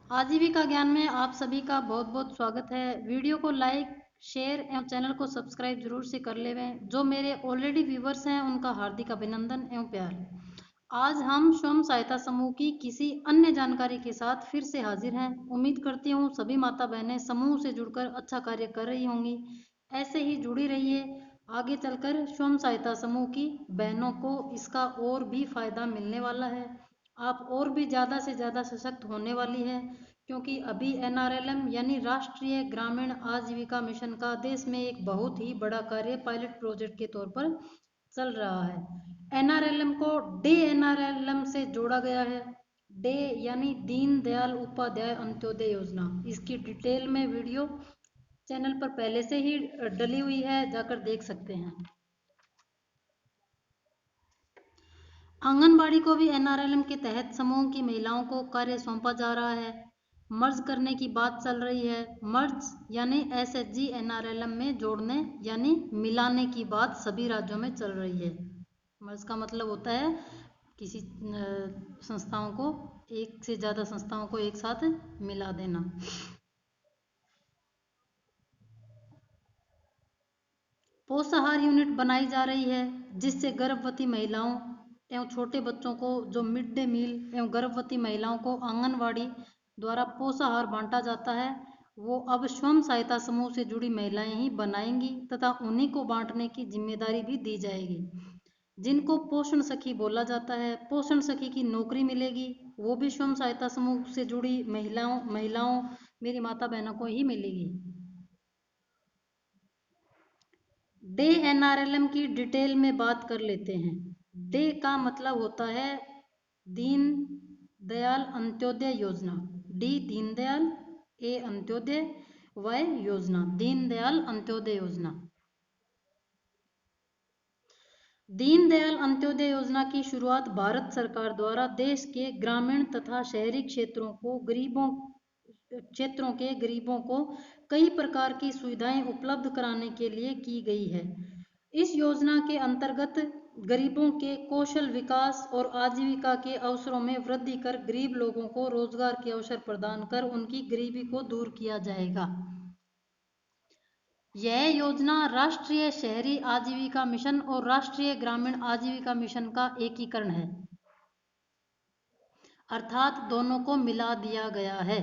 आजीविका ज्ञान में आप सभी का बहुत बहुत स्वागत है। वीडियो को लाइक, शेयर एवं चैनल को सब्सक्राइब जरूर से कर लेवें। जो मेरे ऑलरेडी व्यूवर्स हैं उनका हार्दिक अभिनंदन एवं प्यार। आज हम स्वयं सहायता समूह की किसी अन्य जानकारी के साथ फिर से हाजिर हैं। उम्मीद करती हूँ सभी माता बहनें समूह से जुड़कर अच्छा कार्य कर रही होंगी। ऐसे ही जुड़ी रहिए। आगे चलकर स्वयं सहायता समूह की बहनों को इसका और भी फायदा मिलने वाला है। आप और भी ज़्यादा से ज़्यादा सशक्त होने वाली है, क्योंकि अभी एनआरएलएम यानी राष्ट्रीय ग्रामीण आजीविका मिशन का देश में एक बहुत ही बड़ा कार्य पायलट प्रोजेक्ट के तौर पर चल रहा है। एनआरएलएम को डे एनआरएलएम से जोड़ा गया है। डे यानी दीन दयाल उपाध्याय अंत्योदय योजना। इसकी डिटेल में वीडियो चैनल पर पहले से ही डली हुई है, जाकर देख सकते हैं। आंगनबाड़ी को भी एनआरएलएम के तहत समूह की महिलाओं को कार्य सौंपा जा रहा है। मर्ज करने की बात चल रही है। मर्ज यानी एसएचजी एनआरएलएम में जोड़ने यानी मिलाने की बात सभी राज्यों में चल रही है। मर्ज का मतलब होता है किसी संस्थाओं को, एक से ज़्यादा संस्थाओं को एक साथ मिला देना। पोषाहार यूनिट बनाई जा रही है, जिससे गर्भवती महिलाओं एवं छोटे बच्चों को जो मिड डे मील एवं गर्भवती महिलाओं को आंगनवाड़ी द्वारा पोषाहार बांटा जाता है, वो अब स्वयं सहायता समूह से जुड़ी महिलाएं ही बनाएंगी तथा उन्हीं को बांटने की जिम्मेदारी भी दी जाएगी। जिनको पोषण सखी बोला जाता है, पोषण सखी की नौकरी मिलेगी, वो भी स्वयं सहायता समूह से जुड़ी महिलाओं मेरी माता बहनों को ही मिलेगी। डे एनआरएलएम की डिटेल में बात कर लेते हैं। डे का मतलब होता है दीन दयाल अंत्योदय योजना। डी दीनदयाल, ए अंत्योदय, वाई योजना, दीनदयाल अंत्योदय योजना। दीनदयाल अंत्योदय योजना की शुरुआत भारत सरकार द्वारा देश के ग्रामीण तथा शहरी क्षेत्रों के गरीबों को कई प्रकार की सुविधाएं उपलब्ध कराने के लिए की गई है। इस योजना के अंतर्गत गरीबों के कौशल विकास और आजीविका के अवसरों में वृद्धि कर गरीब लोगों को रोजगार के अवसर प्रदान कर उनकी गरीबी को दूर किया जाएगा। यह योजना राष्ट्रीय शहरी आजीविका मिशन और राष्ट्रीय ग्रामीण आजीविका मिशन का एकीकरण है, अर्थात दोनों को मिला दिया गया है।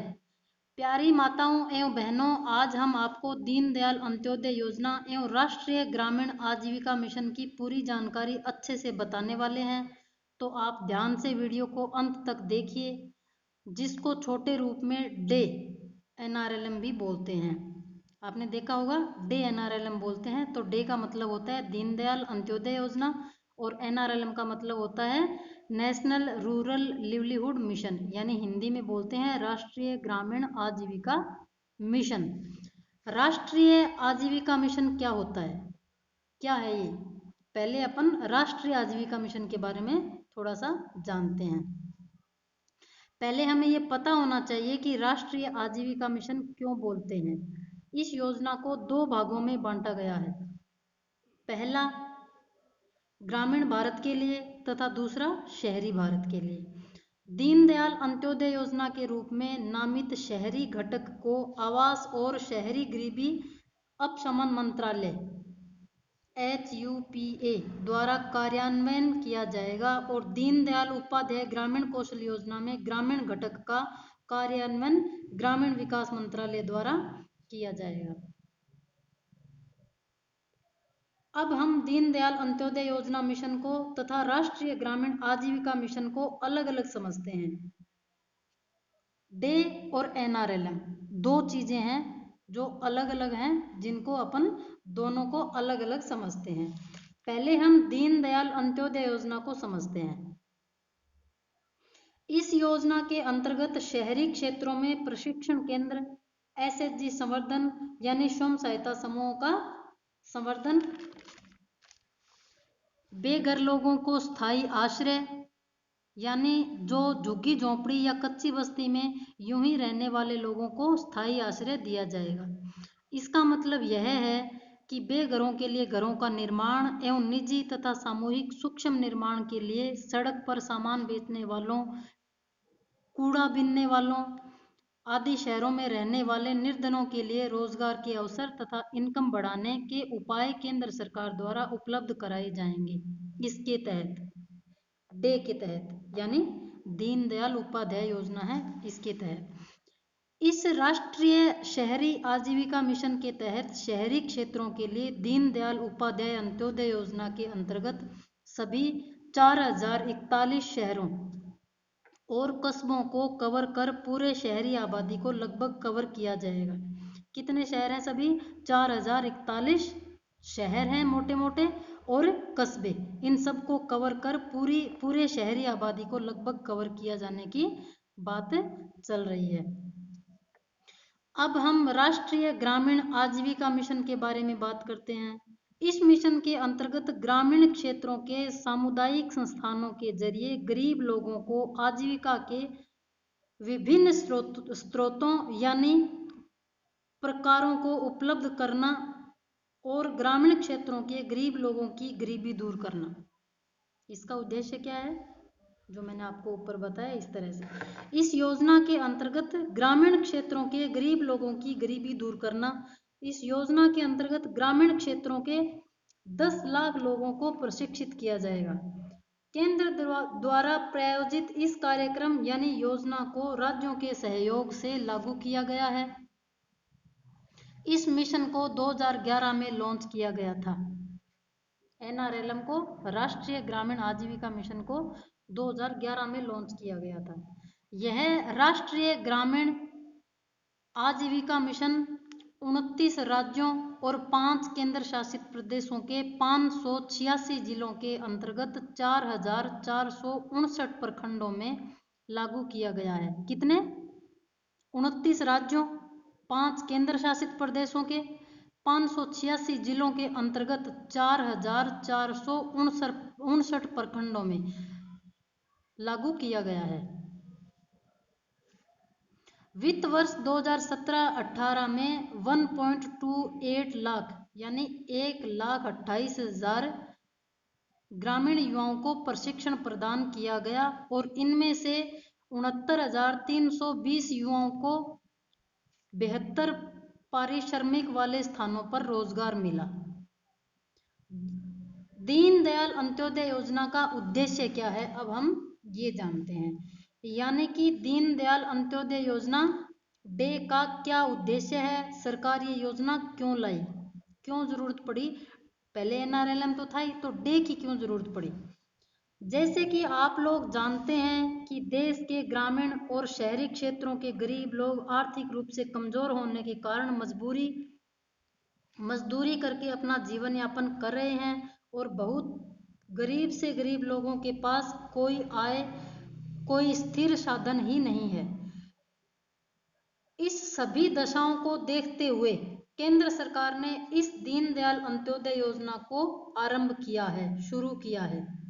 प्यारी माताओं एवं बहनों, आज हम आपको दीनदयाल अंत्योदय योजना एवं राष्ट्रीय ग्रामीण आजीविका मिशन की पूरी जानकारी अच्छे से बताने वाले हैं, तो आप ध्यान से वीडियो को अंत तक देखिए, जिसको छोटे रूप में डे एनआरएलएम भी बोलते हैं। आपने देखा होगा डे एनआरएलएम बोलते हैं, तो डे का मतलब होता है दीनदयाल अंत्योदय योजना और एनआरएलएम का मतलब होता है नेशनल रूरल लिवलीहुड मिशन, यानी हिंदी में बोलते हैं राष्ट्रीय ग्रामीण आजीविका मिशन। राष्ट्रीय आजीविका मिशन क्या होता है, क्या है ये? पहले अपन राष्ट्रीय आजीविका मिशन के बारे में थोड़ा सा जानते हैं। पहले हमें ये पता होना चाहिए कि राष्ट्रीय आजीविका मिशन क्यों बोलते हैं। इस योजना को दो भागों में बांटा गया है। पहला ग्रामीण भारत के लिए तथा दूसरा शहरी भारत के लिए। दीनदयाल अंत्योदय योजना के रूप में नामित शहरी घटक को आवास और शहरी गरीबी अपशमन मंत्रालय HUPA द्वारा कार्यान्वयन किया जाएगा और दीनदयाल उपाध्याय ग्रामीण कौशल योजना में ग्रामीण घटक का कार्यान्वयन ग्रामीण विकास मंत्रालय द्वारा किया जाएगा। अब हम दीनदयाल अंत्योदय योजना मिशन को तथा राष्ट्रीय ग्रामीण आजीविका मिशन को अलग अलग समझते हैं। डे और एनआरएलएम दो चीजें हैं जो अलग अलग हैं, जिनको अपन दोनों को अलग अलग समझते हैं। पहले हम दीनदयाल अंत्योदय योजना को समझते हैं। इस योजना के अंतर्गत शहरी क्षेत्रों में प्रशिक्षण केंद्र, एसएचजी संवर्धन यानी स्वयं सहायता समूहों का संवर्धन, बेघर लोगों को स्थायी आश्रय यानी जो झुग्गी झोंपड़ी या कच्ची बस्ती में यूं ही रहने वाले लोगों को स्थायी आश्रय दिया जाएगा। इसका मतलब यह है कि बेघरों के लिए घरों का निर्माण एवं निजी तथा सामूहिक सूक्ष्म निर्माण के लिए सड़क पर सामान बेचने वालों, कूड़ा बीनने वालों, आदि शहरों में रहने वाले निर्धनों के लिए रोजगार के अवसर तथा इनकम बढ़ाने के उपाय केंद्र सरकार द्वारा उपलब्ध कराए जाएंगे। इसके तहत डे के तहत यानी दीनदयाल उपाध्याय योजना है, इसके तहत इस राष्ट्रीय शहरी आजीविका मिशन के तहत शहरी क्षेत्रों के लिए दीनदयाल उपाध्याय अंत्योदय योजना के अंतर्गत सभी 4041 शहरों और कस्बों को कवर कर पूरे शहरी आबादी को लगभग कवर किया जाएगा। कितने शहर हैं? सभी 4041 शहर हैं मोटे मोटे और कस्बे, इन सब को कवर कर पूरे शहरी आबादी को लगभग कवर किया जाने की बात चल रही है। अब हम राष्ट्रीय ग्रामीण आजीविका मिशन के बारे में बात करते हैं। इस मिशन के अंतर्गत ग्रामीण क्षेत्रों के सामुदायिक संस्थानों के जरिए गरीब लोगों को आजीविका के विभिन्न स्रोतों यानी प्रकारों को उपलब्ध करना और ग्रामीण क्षेत्रों के गरीब लोगों की गरीबी दूर करना। इसका उद्देश्य क्या है? जो मैंने आपको ऊपर बताया इस तरह से। इस योजना के अंतर्गत ग्रामीण क्षेत्रों के गरीब लोगों की गरीबी दूर करना। इस योजना के अंतर्गत ग्रामीण क्षेत्रों के 10 लाख लोगों को प्रशिक्षित किया जाएगा। केंद्र द्वारा प्रायोजित इस कार्यक्रम यानी योजना को राज्यों के सहयोग से लागू किया गया है। इस मिशन को 2011 में लॉन्च किया गया था। NRLM को, राष्ट्रीय ग्रामीण आजीविका मिशन को 2011 में लॉन्च किया गया था। यह राष्ट्रीय ग्रामीण आजीविका मिशन 29 राज्यों और 5 केंद्र शासित प्रदेशों के 586 जिलों के अंतर्गत 4459 प्रखंडों में लागू किया गया है। कितने? 29 राज्यों, 5 केंद्र शासित प्रदेशों के 586 जिलों के अंतर्गत 4459 प्रखंडों में लागू किया गया है। वित्त वर्ष 2017-18 में 1.28 लाख यानी 1,28,000 ग्रामीण युवाओं को प्रशिक्षण प्रदान किया गया और इनमें से 69,320 युवाओं को 72 पारिश्रमिक वाले स्थानों पर रोजगार मिला। दीनदयाल अंत्योदय योजना का उद्देश्य क्या है, अब हम ये जानते हैं। यानी कि दीनदयाल अंत्योदय योजना डे का क्या उद्देश्य है, सरकार ये योजना क्यों लाई, क्यों जरूरत पड़ी? पहले NRLM तो था ही, तो डे की क्यों जरूरत पड़ी? जैसे कि आप लोग जानते हैं कि देश के ग्रामीण और शहरी क्षेत्रों के गरीब लोग आर्थिक रूप से कमजोर होने के कारण मजदूरी करके अपना जीवन यापन कर रहे हैं और बहुत गरीब से गरीब लोगों के पास कोई आय, कोई स्थिर साधन ही नहीं है। इस सभी दशाओं को देखते हुए केंद्र सरकार ने इस दीनदयाल अंत्योदय योजना को आरंभ किया है, शुरू किया है।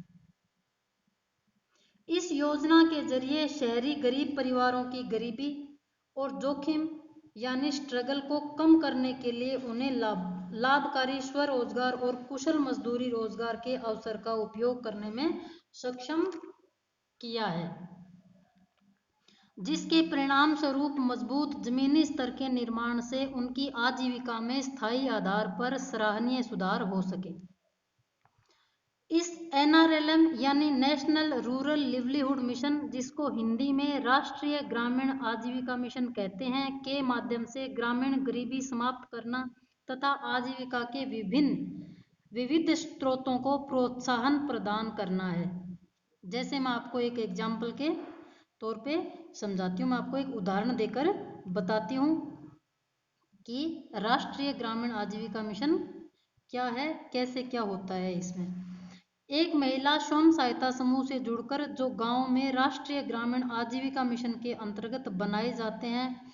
इस योजना के जरिए शहरी गरीब परिवारों की गरीबी और जोखिम यानी स्ट्रगल को कम करने के लिए उन्हें लाभकारी स्वरोजगार और कुशल मजदूरी रोजगार के अवसर का उपयोग करने में सक्षम किया है, जिसके परिणाम स्वरूप मजबूत जमीनी स्तर के निर्माण से उनकी आजीविका में स्थायी आधार पर सराहनीय सुधार हो सके। इस NRLM यानी नेशनल रूरल लिवलीहुड मिशन, जिसको हिंदी में राष्ट्रीय ग्रामीण आजीविका मिशन कहते हैं, के माध्यम से ग्रामीण गरीबी समाप्त करना तथा आजीविका के विविध स्रोतों को प्रोत्साहन प्रदान करना है। जैसे मैं आपको एक एग्जाम्पल के तौर पे समझाती हूँ, मैं आपको एक उदाहरण देकर बताती हूँ कि राष्ट्रीय ग्रामीण आजीविका मिशन क्या है, कैसे क्या होता है। इसमें एक महिला स्वयं सहायता समूह से जुड़कर जो गांव में राष्ट्रीय ग्रामीण आजीविका मिशन के अंतर्गत बनाए जाते हैं,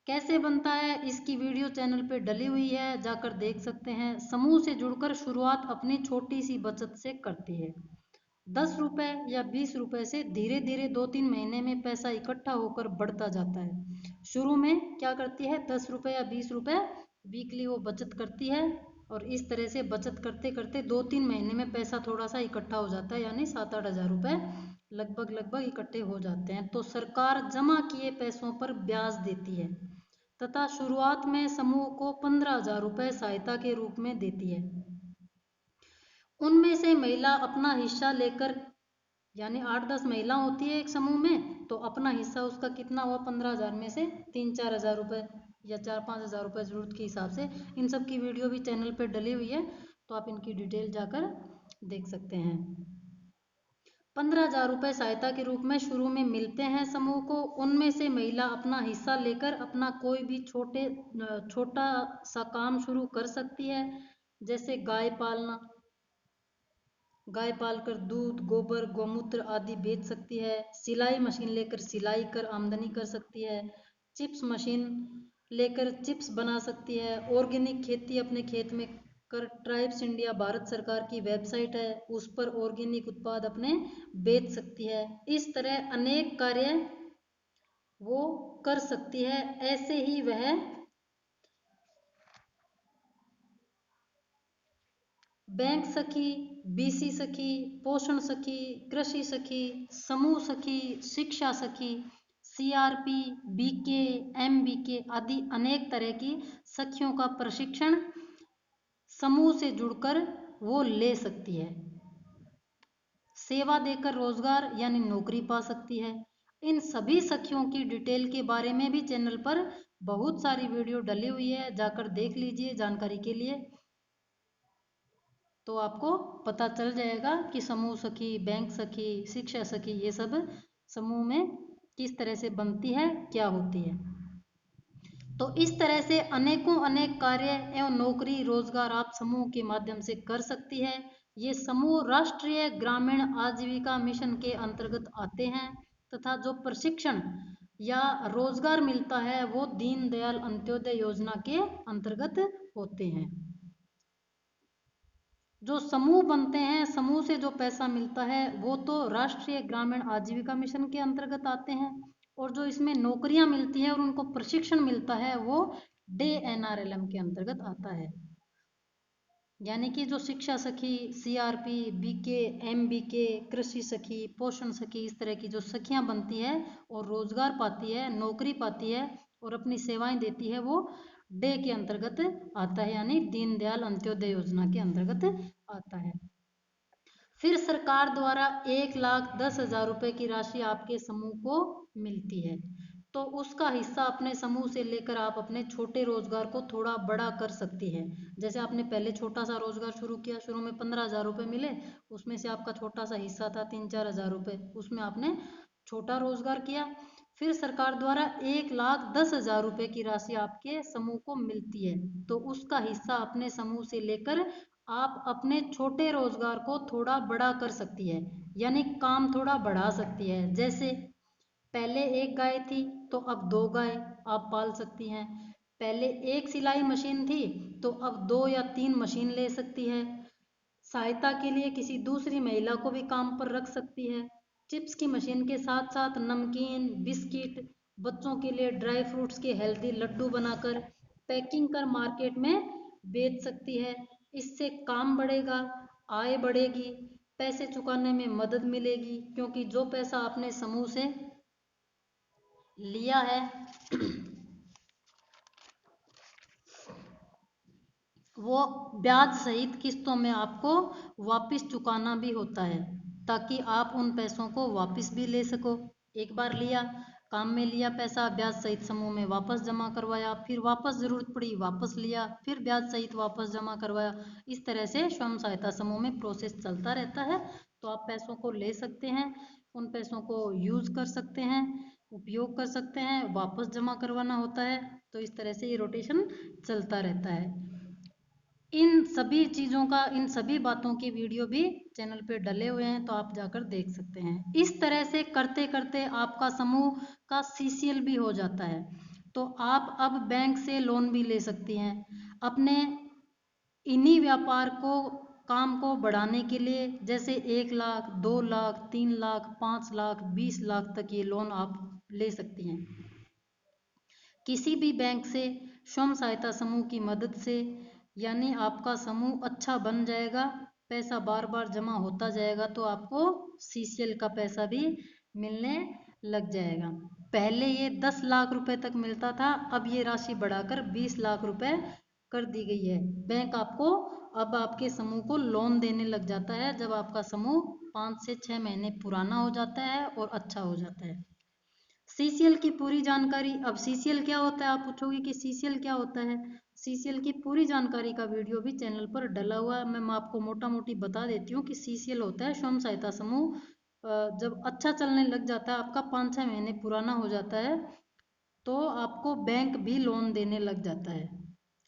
कैसे बनता है इसकी वीडियो चैनल पे डली हुई है, जाकर देख सकते हैं। समूह से जुड़कर शुरुआत अपनी छोटी सी बचत से करती है। 10 रुपए या 20 रुपए से धीरे धीरे 2-3 महीने में पैसा इकट्ठा होकर बढ़ता जाता है। शुरू में क्या करती है, 10 रुपए या 20 रुपए वीकली वो बचत करती है और इस तरह से बचत करते करते 2-3 महीने में पैसा थोड़ा सा इकट्ठा हो जाता है, यानी 7-8 हज़ार रुपए लगभग इकट्ठे हो जाते हैं। तो सरकार जमा किए पैसों पर ब्याज देती है तथा शुरुआत में समूह को 15,000 रुपये सहायता के रूप में देती है। उनमें से महिला अपना हिस्सा लेकर, यानी 8-10 महिला होती है एक समूह में, तो अपना हिस्सा उसका कितना हुआ 15,000 में से 3-4 हज़ार रुपये या 4-5 हज़ार रुपये ज़रूरत के हिसाब से। इन सब की वीडियो भी चैनल पर डली हुई है, तो आप इनकी डिटेल जाकर देख सकते हैं। 15,000 रुपये सहायता के रूप में शुरू में मिलते हैं समूह को। उनमें से महिला अपना हिस्सा लेकर अपना कोई भी छोटा सा काम शुरू कर सकती है, जैसे गाय पालना, गाय पालकर दूध, गोबर, गोमूत्र आदि बेच सकती है। सिलाई मशीन लेकर सिलाई कर आमदनी कर सकती है। चिप्स मशीन लेकर चिप्स बना सकती है। ऑर्गेनिक खेती अपने खेत में कर, ट्राइब्स इंडिया भारत सरकार की वेबसाइट है, उस पर ऑर्गेनिक उत्पाद अपने बेच सकती है। इस तरह अनेक कार्य वो कर सकती है। ऐसे ही वह बैंक सखी, बीसी सखी, पोषण सखी, कृषि सखी, समूह सखी, शिक्षा सखी, सीआरपी, बीके, एमबीके आदि अनेक तरह की सखियों का प्रशिक्षण समूह से जुड़कर वो ले सकती है। सेवा देकर रोजगार यानी नौकरी पा सकती है। इन सभी सखियों की डिटेल के बारे में भी चैनल पर बहुत सारी वीडियो डली हुई है, जाकर देख लीजिए जानकारी के लिए, तो आपको पता चल जाएगा कि समूह सखी, बैंक सखी, शिक्षा सखी ये सब समूह में किस तरह से बनती है, क्या होती है। तो इस तरह से अनेकों अनेक कार्य एवं नौकरी रोजगार आप समूह के माध्यम से कर सकती है। ये समूह राष्ट्रीय ग्रामीण आजीविका मिशन के अंतर्गत आते हैं तथा जो प्रशिक्षण या रोजगार मिलता है वो दीनदयाल अंत्योदय योजना के अंतर्गत होते हैं। जो समूह बनते हैं, समूह से जो पैसा मिलता है वो तो राष्ट्रीय ग्रामीण आजीविका मिशन के अंतर्गत आते हैं, और जो इसमें नौकरियां मिलती है और उनको प्रशिक्षण मिलता है वो DNRLM के अंतर्गत आता है। यानी कि जो शिक्षा सखी, सीआरपी, बीके, एमबीके, कृषि सखी, पोषण सखी, इस तरह की जो सखियां बनती है और रोजगार पाती है, नौकरी पाती है और अपनी सेवाएं देती है, वो डे के अंतर्गत आता है, यानी दीनदयाल अंत्योदय योजना के अंतर्गत आता है। फिर सरकार द्वारा 1,10,000 रुपये की राशि आपके समूह को मिलती है, तो उसका हिस्सा अपने समूह से लेकर आप अपने छोटे रोजगार को थोड़ा बड़ा कर सकती है। जैसे आपने पहले छोटा सा रोजगार शुरू किया, शुरू में 15,000 रुपये मिले, उसमें से आपका छोटा सा हिस्सा था 3-4 हज़ार रुपये, उसमें आपने छोटा रोजगार किया। फिर सरकार द्वारा 1,10,000 रुपये की राशि आपके समूह को मिलती है, तो उसका हिस्सा अपने समूह से लेकर आप अपने छोटे रोजगार को थोड़ा बड़ा कर सकती है, यानी काम थोड़ा बढ़ा सकती है। जैसे पहले एक गाय थी तो अब 2 गाय आप पाल सकती हैं। पहले एक सिलाई मशीन थी तो अब 2 या 3 मशीन ले सकती है। सहायता के लिए किसी दूसरी महिला को भी काम पर रख सकती है। चिप्स की मशीन के साथ साथ नमकीन, बिस्किट, बच्चों के लिए ड्राई फ्रूट्स के हेल्दी लड्डू बनाकर पैकिंग कर मार्केट में बेच सकती है। इससे काम बढ़ेगा, आय बढ़ेगी, पैसे चुकाने में मदद मिलेगी, क्योंकि जो पैसा आपने समूह से लिया है वो ब्याज सहित किस्तों में आपको वापस चुकाना भी होता है, ताकि आप उन पैसों को वापस भी ले सको। एक बार लिया, काम में लिया पैसा, ब्याज सहित समूह में वापस जमा करवाया, फिर वापस ज़रूरत पड़ी वापस लिया, फिर ब्याज सहित वापस जमा करवाया। इस तरह से स्वयं सहायता समूह में प्रोसेस चलता रहता है। तो आप पैसों को ले सकते हैं, उन पैसों को यूज़ कर सकते हैं, उपयोग कर सकते हैं, वापस जमा करवाना होता है। तो इस तरह से ये रोटेशन चलता रहता है। इन सभी चीज़ों का, इन सभी बातों की वीडियो भी चैनल पे डले हुए हैं, तो आप जाकर देख सकते हैं। इस तरह से करते करते आपका समूह का सीसीएल भी हो जाता है, तो आप अब बैंक से लोन भी ले सकती हैं अपने इन्हीं व्यापार को, काम को बढ़ाने के लिए। जैसे 1 लाख, 2 लाख, 3 लाख, 5 लाख, 20 लाख तक ये लोन आप ले सकती हैं किसी भी बैंक से, स्वयं सहायता समूह की मदद से। यानी आपका समूह अच्छा बन जाएगा, पैसा बार बार जमा होता जाएगा, तो आपको CCL का पैसा भी मिलने लग जाएगा। पहले ये 10 लाख रुपए तक मिलता था, अब ये राशि बढ़ाकर 20 लाख रुपए कर दी गई है। बैंक आपको अब आपके समूह को लोन देने लग जाता है जब आपका समूह 5 से 6 महीने पुराना हो जाता है और अच्छा हो जाता है। CCL की पूरी जानकारी। अब CCL क्या होता है, आप पूछोगे कि CCL क्या होता है। CCL की पूरी जानकारी का वीडियो भी चैनल पर डला हुआ है, मैं आपको मोटा मोटी बता देती हूँ कि CCL होता है स्वयं सहायता समूह। जब अच्छा चलने लग जाता है, आपका 5-6 महीने पुराना हो जाता है, तो आपको बैंक भी लोन देने लग जाता है,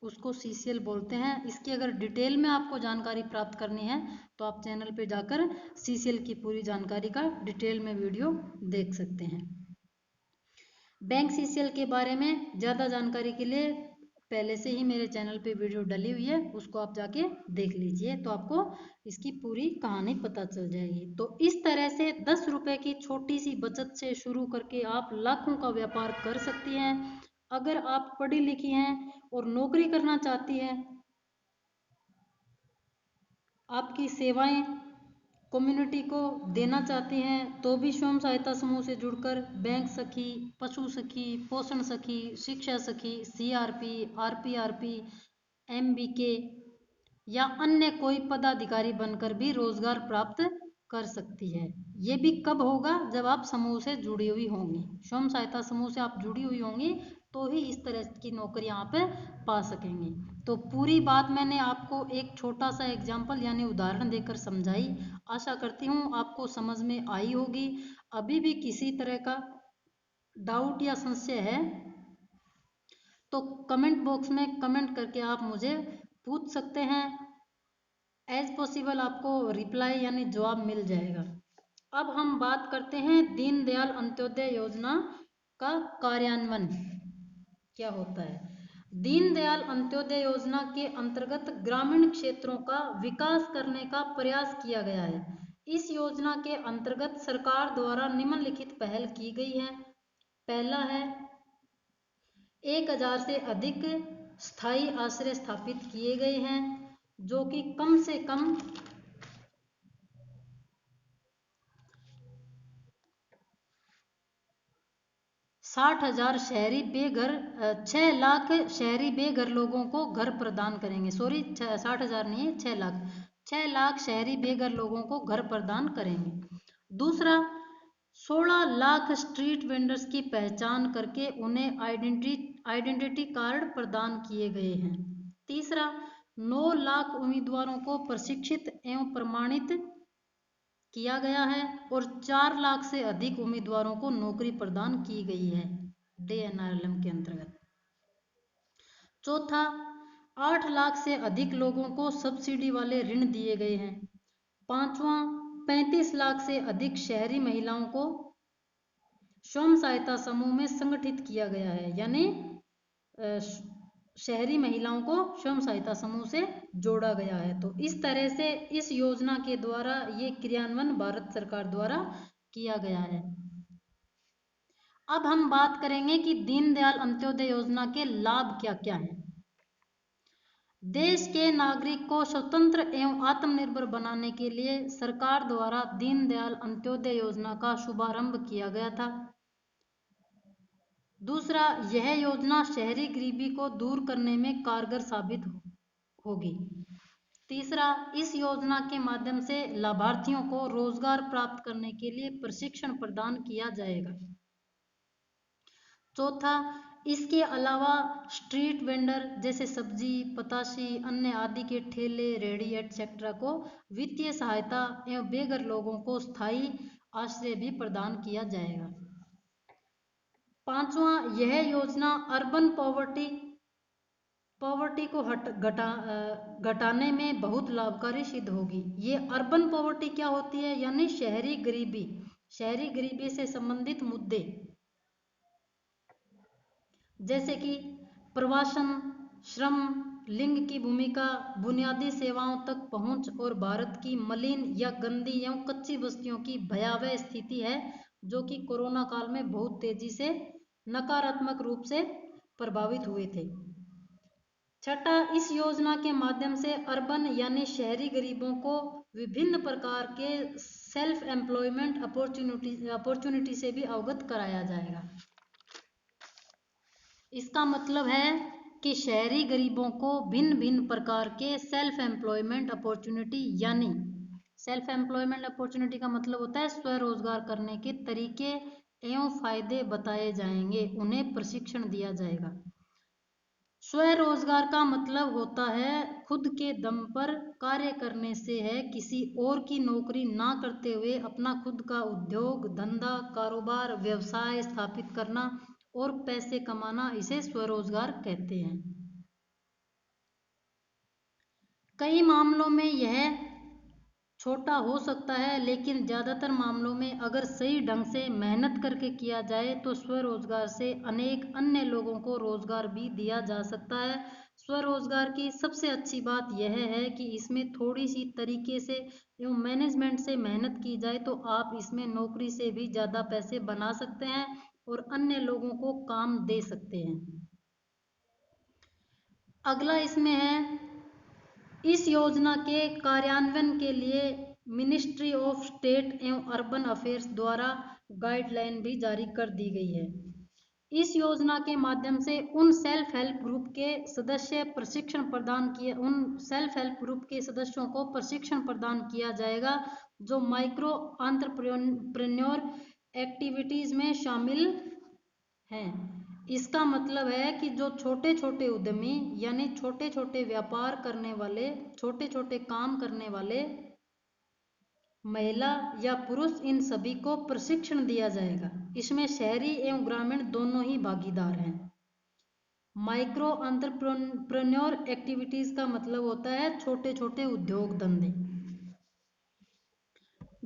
उसको CCL बोलते हैं। इसकी अगर डिटेल में आपको जानकारी प्राप्त करनी है तो आप चैनल पे जाकर CCL की पूरी जानकारी का डिटेल में वीडियो देख सकते हैं। बैंक CCL के बारे में ज़्यादा जानकारी के लिए पहले से ही मेरे चैनल पे वीडियो डली हुई है, उसको आप जाके देख लीजिए, तो आपको इसकी पूरी कहानी पता चल जाएगी। तो इस तरह से 10 रुपए की छोटी सी बचत से शुरू करके आप लाखों का व्यापार कर सकती हैं। अगर आप पढ़ी लिखी हैं और नौकरी करना चाहती हैं, आपकी सेवाएं कम्युनिटी को देना चाहती हैं, तो भी स्वयं सहायता समूह से जुड़कर बैंक सखी, पशु सखी, पोषण सखी, शिक्षा सखी, CRP, RPRP, MBK या अन्य कोई पदाधिकारी बनकर भी रोजगार प्राप्त कर सकती है। ये भी कब होगा, जब आप समूह से जुड़ी हुई होंगी, स्वयं सहायता समूह से आप जुड़ी हुई होंगी, तो ही इस तरह की नौकरी यहाँ पे पा सकेंगी। तो पूरी बात मैंने आपको एक छोटा सा एग्जाम्पल यानी उदाहरण देकर समझाई। आशा करती हूँ आपको समझ में आई होगी। अभी भी किसी तरह का डाउट या संशय है तो कमेंट बॉक्स में कमेंट करके आप मुझे पूछ सकते हैं। एज पॉसिबल आपको रिप्लाई यानी जवाब मिल जाएगा। अब हम बात करते हैं दीनदयाल अंत्योदय योजना का कार्यान्वयन क्या होता है। दीनदयाल अंत्योदय योजना के अंतर्गत ग्रामीण क्षेत्रों का विकास करने का प्रयास किया गया है। इस योजना के अंतर्गत सरकार द्वारा निम्नलिखित पहल की गई है। पहला है 1000 से अधिक स्थायी आश्रय स्थापित किए गए हैं, जो कि कम से कम 60,000 शहरी बेघर 6 लाख शहरी बेघर लोगों को घर प्रदान करेंगे। सॉरी, 60,000 नहीं है, 6 लाख। 6 लाख शहरी बेघर लोगों को घर प्रदान करेंगे। दूसरा, 16 लाख स्ट्रीट वेंडर्स की पहचान करके उन्हें आइडेंटिटी कार्ड प्रदान किए गए हैं। तीसरा, 9 लाख उम्मीदवारों को प्रशिक्षित एवं प्रमाणित किया गया है और 4 लाख से अधिक उम्मीदवारों को नौकरी प्रदान की गई है DNRLM के अंतर्गत। चौथा, 8 लाख से अधिक लोगों को सब्सिडी वाले ऋण दिए गए हैं। पांचवा, 35 लाख से अधिक शहरी महिलाओं को स्वयं सहायता समूह में संगठित किया गया है, यानी शहरी महिलाओं को स्वयं सहायता समूह से जोड़ा गया है। तो इस तरह से इस योजना के द्वारा ये क्रियान्वयन भारत सरकार द्वारा किया गया है। अब हम बात करेंगे कि दीनदयाल अंत्योदय योजना के लाभ क्या क्या हैं। देश के नागरिक को स्वतंत्र एवं आत्मनिर्भर बनाने के लिए सरकार द्वारा दीनदयाल अंत्योदय योजना का शुभारंभ किया गया था। दूसरा, यह योजना शहरी गरीबी को दूर करने में कारगर साबित होगी। तीसरा, इस योजना के माध्यम से लाभार्थियों को रोजगार प्राप्त करने के लिए प्रशिक्षण प्रदान किया जाएगा। चौथा, इसके अलावा स्ट्रीट वेंडर जैसे सब्जी, पताशी, अन्य आदि के ठेले, रेहड़ी एटसेट्रा को वित्तीय सहायता एवं बेघर लोगों को स्थायी आश्रय भी प्रदान किया जाएगा। पांचवा, यह योजना अर्बन पॉवर्टी को घटाने में बहुत लाभकारी सिद्ध होगी। ये अर्बन पॉवर्टी क्या होती है, यानी शहरी गरीबी से संबंधित मुद्दे जैसे कि प्रवासन, श्रम, लिंग की भूमिका, बुनियादी सेवाओं तक पहुंच और भारत की मलिन या गंदी एवं कच्ची बस्तियों की भयावह स्थिति है, जो कि कोरोना काल में बहुत तेजी से नकारात्मक रूप से प्रभावित हुए थे। छठा, इस योजना के माध्यम से अर्बन यानी शहरी गरीबों को विभिन्न प्रकार के सेल्फ एम्प्लॉयमेंट अपॉर्चुनिटी से भी अवगत कराया जाएगा। इसका मतलब है कि शहरी गरीबों को भिन्न भिन्न प्रकार के सेल्फ एम्प्लॉयमेंट अपॉर्चुनिटी, यानी सेल्फ एम्प्लॉयमेंट अपॉर्चुनिटी का मतलब होता है स्वरोजगार करने के तरीके एवं फायदे बताए जाएंगे, उन्हें प्रशिक्षण दिया जाएगा। स्वरोजगार का मतलब होता है खुद के दम पर कार्य करने से है, किसी और की नौकरी ना करते हुए अपना खुद का उद्योग, धंधा, कारोबार, व्यवसाय स्थापित करना और पैसे कमाना, इसे स्वरोजगार कहते हैं। कई मामलों में यह छोटा हो सकता है, लेकिन ज़्यादातर मामलों में अगर सही ढंग से मेहनत करके किया जाए तो स्वरोजगार से अनेक अन्य लोगों को रोजगार भी दिया जा सकता है। स्वरोजगार की सबसे अच्छी बात यह है कि इसमें थोड़ी सी तरीके से एवं मैनेजमेंट से मेहनत की जाए तो आप इसमें नौकरी से भी ज़्यादा पैसे बना सकते हैं और अन्य लोगों को काम दे सकते हैं। अगला इसमें है, इस योजना के कार्यान्वयन के लिए मिनिस्ट्री ऑफ स्टेट एवं अर्बन अफेयर्स द्वारा गाइडलाइन भी जारी कर दी गई है। इस योजना के माध्यम से उन सेल्फ हेल्प ग्रुप के सदस्यों को प्रशिक्षण प्रदान किया जाएगा जो माइक्रो एंटरप्रेन्योर एक्टिविटीज में शामिल हैं। इसका मतलब है कि जो छोटे छोटे उद्यमी यानी छोटे छोटे व्यापार करने वाले, छोटे छोटे काम करने वाले महिला या पुरुष, इन सभी को प्रशिक्षण दिया जाएगा। इसमें शहरी एवं ग्रामीण दोनों ही भागीदार हैं। माइक्रो एंटरप्रेन्योर एक्टिविटीज का मतलब होता है छोटे छोटे उद्योग धंधे।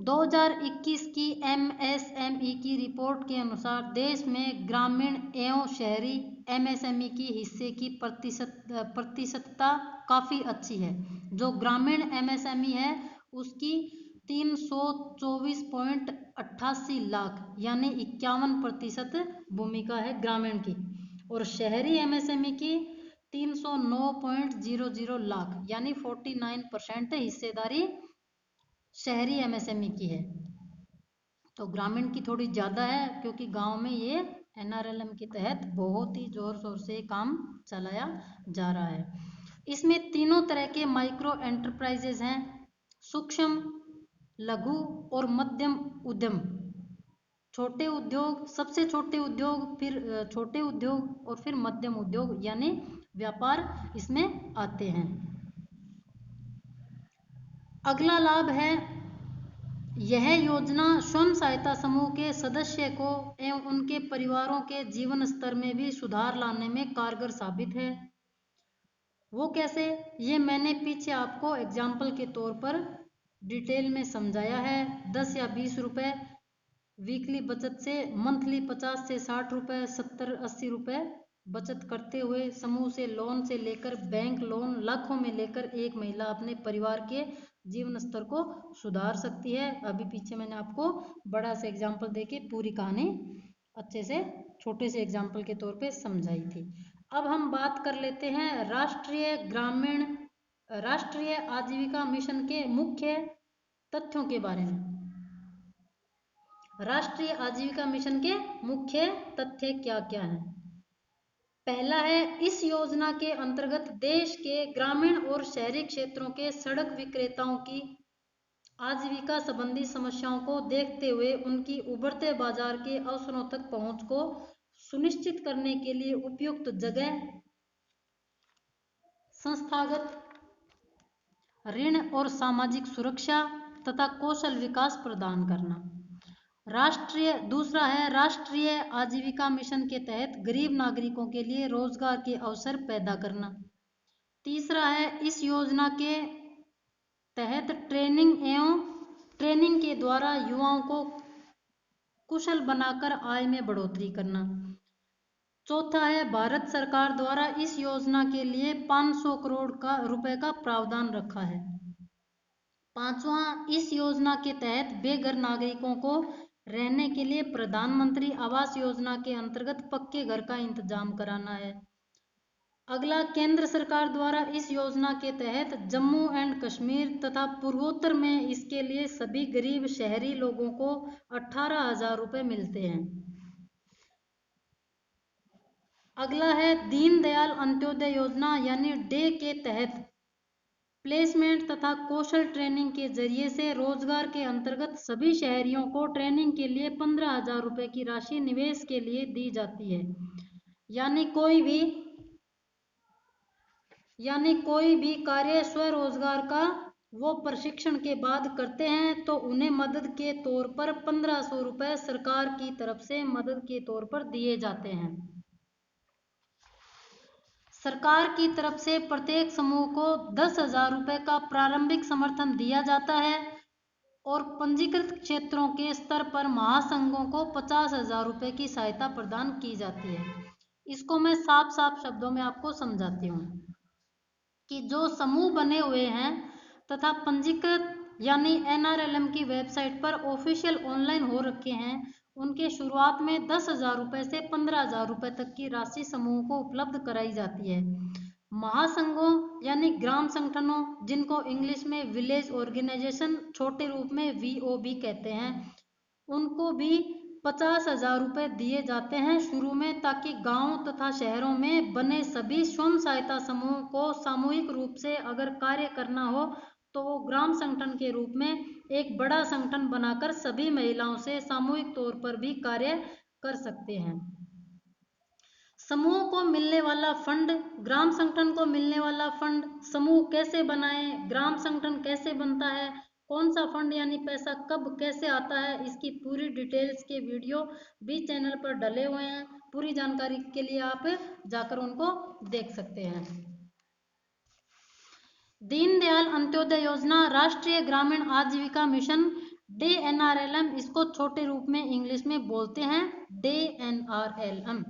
2021 की MSME की रिपोर्ट के अनुसार देश में ग्रामीण एवं शहरी MSME की हिस्से की प्रतिशतता काफ़ी अच्छी है। जो ग्रामीण MSME है उसकी 324.88 लाख यानी 51% भूमिका है ग्रामीण की, और शहरी MSME की 309.00 लाख यानी 49% हिस्सेदारी शहरी MSME की है। तो ग्रामीण की थोड़ी ज़्यादा है क्योंकि गांव में ये NRLM के तहत बहुत ही जोर शोर से काम चलाया जा रहा है। इसमें तीनों तरह के माइक्रो एंटरप्राइजेज हैं, सूक्ष्म, लघु और मध्यम उद्यम। छोटे उद्योग, सबसे छोटे उद्योग, फिर छोटे उद्योग और फिर मध्यम उद्योग यानी व्यापार इसमें आते हैं। अगला लाभ है, यह योजना स्वयं सहायता समूह के सदस्य को एवं उनके परिवारों के जीवन स्तर में भी सुधार लाने में कारगर साबित है। वो कैसे, ये मैंने पीछे आपको एग्जाम्पल के तौर पर डिटेल में समझाया है। 10 या 20 रुपए वीकली बचत से मंथली 50 से 60 रुपए, 70-80 रुपए बचत करते हुए समूह से लोन से लेकर बैंक लोन लाखों में लेकर एक महिला अपने परिवार के जीवन स्तर को सुधार सकती है। अभी पीछे मैंने आपको बड़ा से एग्जाम्पल देके पूरी कहानी अच्छे से छोटे से एग्जाम्पल के तौर पे समझाई थी। अब हम बात कर लेते हैं राष्ट्रीय आजीविका मिशन के मुख्य तथ्यों के बारे में। राष्ट्रीय आजीविका मिशन के मुख्य तथ्य क्या क्या हैं? पहला है, इस योजना के अंतर्गत देश के ग्रामीण और शहरी क्षेत्रों के सड़क विक्रेताओं की आजीविका संबंधी समस्याओं को देखते हुए उनकी उभरते बाजार के अवसरों तक पहुंच को सुनिश्चित करने के लिए उपयुक्त जगह, संस्थागत ऋण और सामाजिक सुरक्षा तथा कौशल विकास प्रदान करना। दूसरा है, राष्ट्रीय आजीविका मिशन के तहत गरीब नागरिकों के लिए रोजगार के अवसर पैदा करना। तीसरा है, इस योजना के तहत ट्रेनिंग के द्वारा युवाओं को कुशल बनाकर आय में बढ़ोतरी करना। चौथा है, भारत सरकार द्वारा इस योजना के लिए 500 करोड़ रुपए का प्रावधान रखा है। पांचवा, इस योजना के तहत बेघर नागरिकों को रहने के लिए प्रधानमंत्री आवास योजना के अंतर्गत पक्के घर का इंतजाम कराना है। अगला, केंद्र सरकार द्वारा इस योजना के तहत जम्मू एंड कश्मीर तथा पूर्वोत्तर में इसके लिए सभी गरीब शहरी लोगों को 18,000 रुपये मिलते हैं। अगला है दीनदयाल अंत्योदय योजना यानी डे के तहत प्लेसमेंट तथा कौशल ट्रेनिंग के जरिए से रोजगार के अंतर्गत सभी शहरियों को ट्रेनिंग के लिए 15,000 रुपये की राशि निवेश के लिए दी जाती है। यानी कोई भी कार्य स्वरोजगार का वो प्रशिक्षण के बाद करते हैं तो उन्हें मदद के तौर पर 1,500 रुपये सरकार की तरफ से मदद के तौर पर दिए जाते हैं। सरकार की तरफ से प्रत्येक समूह को 10,000 रुपये का प्रारंभिक समर्थन दिया जाता है और पंजीकृत क्षेत्रों के स्तर पर महासंघों को 50,000 रुपये की सहायता प्रदान की जाती है। इसको मैं साफ साफ शब्दों में आपको समझाती हूँ कि जो समूह बने हुए हैं तथा पंजीकृत यानी NRLM की वेबसाइट पर ऑफिशियल ऑनलाइन हो रखे हैं, उनके शुरुआत में 10,000 रुपये से 15,000 रुपये तक की राशि समूह को उपलब्ध कराई जाती है। महासंघों यानी ग्राम संगठनों, जिनको इंग्लिश में विलेज ऑर्गेनाइजेशन छोटे रूप में VOB कहते हैं, उनको भी 50,000 रुपये दिए जाते हैं शुरू में, ताकि गांव तथा शहरों में बने सभी स्वयं सहायता समूह को सामूहिक रूप से अगर कार्य करना हो तो वो ग्राम संगठन के रूप में एक बड़ा संगठन बनाकर सभी महिलाओं से सामूहिक तौर पर भी कार्य कर सकते हैं। समूह को मिलने वाला फंड, ग्राम संगठन को मिलने वाला फंड, समूह कैसे बनाएं, ग्राम संगठन कैसे बनता है, कौन सा फंड यानी पैसा कब कैसे आता है, इसकी पूरी डिटेल्स के वीडियो भी चैनल पर डले हुए हैं। पूरी जानकारी के लिए आप जाकर उनको देख सकते हैं। दीनदयाल अंत्योदय योजना राष्ट्रीय ग्रामीण आजीविका मिशन डे NRLM, इसको छोटे रूप में इंग्लिश में बोलते हैं डे NRLM,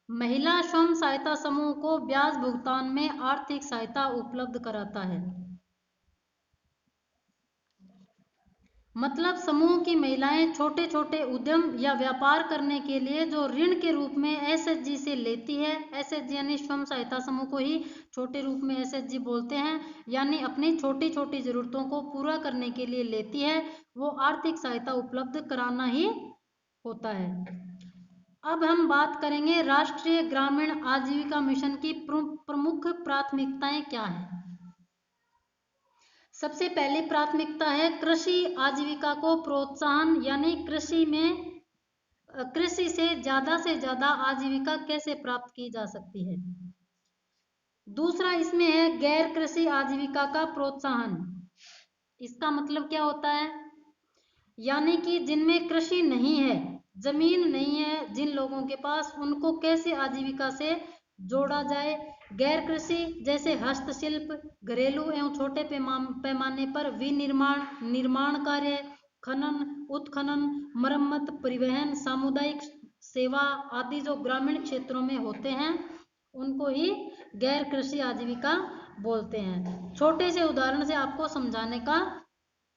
महिला स्वयं सहायता समूह को ब्याज भुगतान में आर्थिक सहायता उपलब्ध कराता है। मतलब समूह की महिलाएं छोटे छोटे उद्यम या व्यापार करने के लिए जो ऋण के रूप में SHG से लेती है, SHG यानी स्वयं सहायता समूह को ही छोटे रूप में SHG बोलते हैं, यानी अपनी छोटी छोटी जरूरतों को पूरा करने के लिए लेती है, वो आर्थिक सहायता उपलब्ध कराना ही होता है। अब हम बात करेंगे राष्ट्रीय ग्रामीण आजीविका मिशन की प्रमुख प्राथमिकताएं क्या हैं। सबसे पहली प्राथमिकता है कृषि आजीविका को प्रोत्साहन, यानी कृषि से ज्यादा आजीविका कैसे प्राप्त की जा सकती है। दूसरा इसमें है गैर कृषि आजीविका का प्रोत्साहन। इसका मतलब क्या होता है, यानी कि जिनमें कृषि नहीं है, जमीन नहीं है जिन लोगों के पास, उनको कैसे आजीविका से जोड़ा जाए। गैर कृषि जैसे हस्तशिल्प, घरेलू एवं छोटे पैमाने पर विनिर्माण, निर्माण कार्य, खनन, उत्खनन, मरम्मत, परिवहन, सामुदायिक सेवा आदि जो ग्रामीण क्षेत्रों में होते हैं, उनको ही गैर कृषि आजीविका बोलते हैं। छोटे से उदाहरण से आपको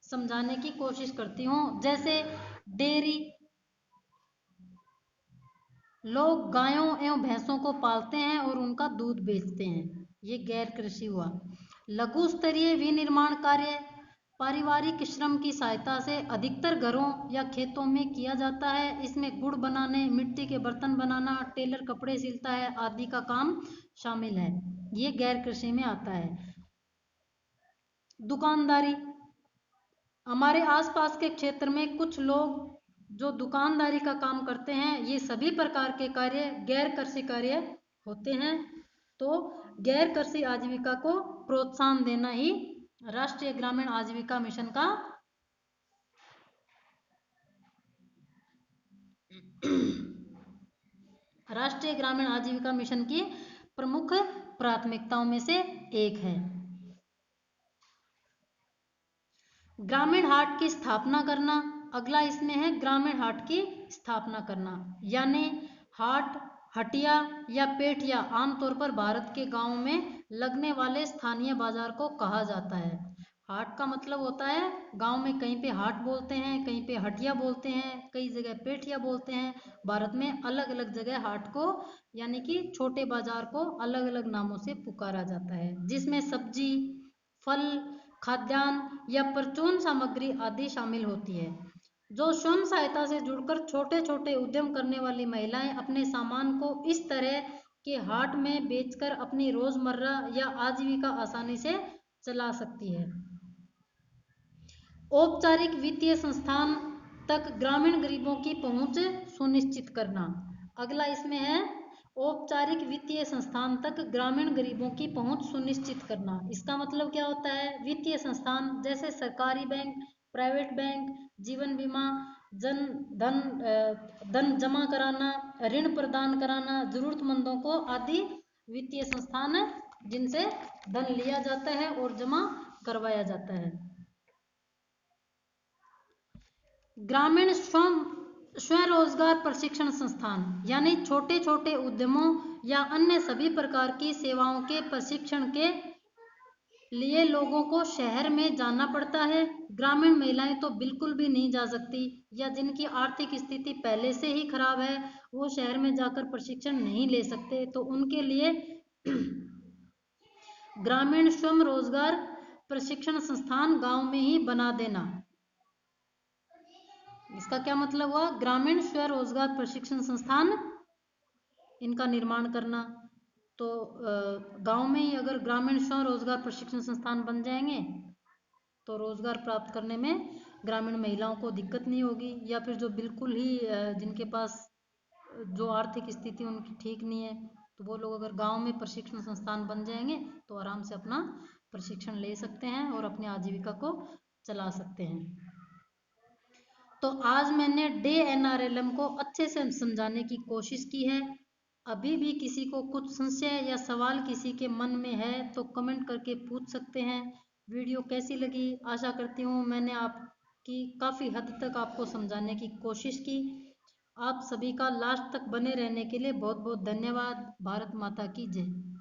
समझाने की कोशिश करती हूँ। जैसे डेयरी, लोग गायों एवं भैंसों को पालते हैं और उनका दूध बेचते हैं, ये गैर कृषि हुआ। लघु स्तरीय विनिर्माण कार्य पारिवारिक श्रम की सहायता से अधिकतर घरों या खेतों में किया जाता है। इसमें गुड़ बनाने, मिट्टी के बर्तन बनाना, टेलर कपड़े सिलता है आदि का काम शामिल है, ये गैर कृषि में आता है। दुकानदारी, हमारे आसपास के क्षेत्र में कुछ लोग जो दुकानदारी का काम करते हैं, ये सभी प्रकार के कार्य गैर कृषि कार्य होते हैं। तो गैर कृषि आजीविका को प्रोत्साहन देना ही राष्ट्रीय ग्रामीण आजीविका मिशन का राष्ट्रीय ग्रामीण आजीविका मिशन की प्रमुख प्राथमिकताओं में से एक है। ग्रामीण हाट की स्थापना करना, अगला इसमें है ग्रामीण हाट की स्थापना करना, यानी हाट, हटिया या पेठिया आमतौर पर भारत के गांवों में लगने वाले स्थानीय बाजार को कहा जाता है। हाट का मतलब होता है, गांव में कहीं पे हाट बोलते हैं, कहीं पे हटिया बोलते हैं, कई जगह पेठिया बोलते हैं। भारत में अलग अलग जगह हाट को यानी कि छोटे बाजार को अलग अलग नामों से पुकारा जाता है, जिसमें सब्जी, फल, खाद्यान्न या परचून सामग्री आदि शामिल होती है। जो स्वयं सहायता से जुड़कर छोटे छोटे उद्यम करने वाली महिलाएं अपने सामान को इस तरह के हाट में बेचकर अपनी रोजमर्रा या आजीविका आसानी से चला सकती है। औपचारिक वित्तीय संस्थान तक ग्रामीण गरीबों की पहुंच सुनिश्चित करना। अगला इसमें है औपचारिक वित्तीय संस्थान तक ग्रामीण गरीबों की पहुंच सुनिश्चित करना। इसका मतलब क्या होता है? वित्तीय संस्थान जैसे सरकारी बैंक, प्राइवेट बैंक, जीवन बीमा, जन धन धन जमा कराना, ऋण प्रदान कराना जरूरतमंदों को आदि वित्तीय संस्थान है जिनसे धन लिया जाता है और जमा करवाया जाता है। ग्रामीण स्वरोजगार प्रशिक्षण संस्थान यानी छोटे छोटे उद्यमों या अन्य सभी प्रकार की सेवाओं के प्रशिक्षण के लिए लोगों को शहर में जाना पड़ता है। ग्रामीण महिलाएं तो बिल्कुल भी नहीं जा सकती, या जिनकी आर्थिक स्थिति पहले से ही खराब है वो शहर में जाकर प्रशिक्षण नहीं ले सकते, तो उनके लिए ग्रामीण स्वयं रोजगार प्रशिक्षण संस्थान गांव में ही बना देना। इसका क्या मतलब हुआ? ग्रामीण स्वरोजगार प्रशिक्षण संस्थान इनका निर्माण करना। तो गांव में ही अगर ग्रामीण स्वरोजगार प्रशिक्षण संस्थान बन जाएंगे तो रोजगार प्राप्त करने में ग्रामीण महिलाओं को दिक्कत नहीं होगी, या फिर जो बिल्कुल ही जिनके पास जो आर्थिक स्थिति उनकी ठीक नहीं है तो वो लोग अगर गांव में प्रशिक्षण संस्थान बन जाएंगे तो आराम से अपना प्रशिक्षण ले सकते हैं और अपनी आजीविका को चला सकते हैं। तो आज मैंने डे एनआरएलएम को अच्छे से समझाने की कोशिश की है। अभी भी किसी को कुछ संशय या सवाल किसी के मन में है तो कमेंट करके पूछ सकते हैं। वीडियो कैसी लगी? आशा करती हूँ मैंने आपकी काफ़ी हद तक आपको समझाने की कोशिश की। आप सभी का लास्ट तक बने रहने के लिए बहुत बहुत धन्यवाद। भारत माता की जय।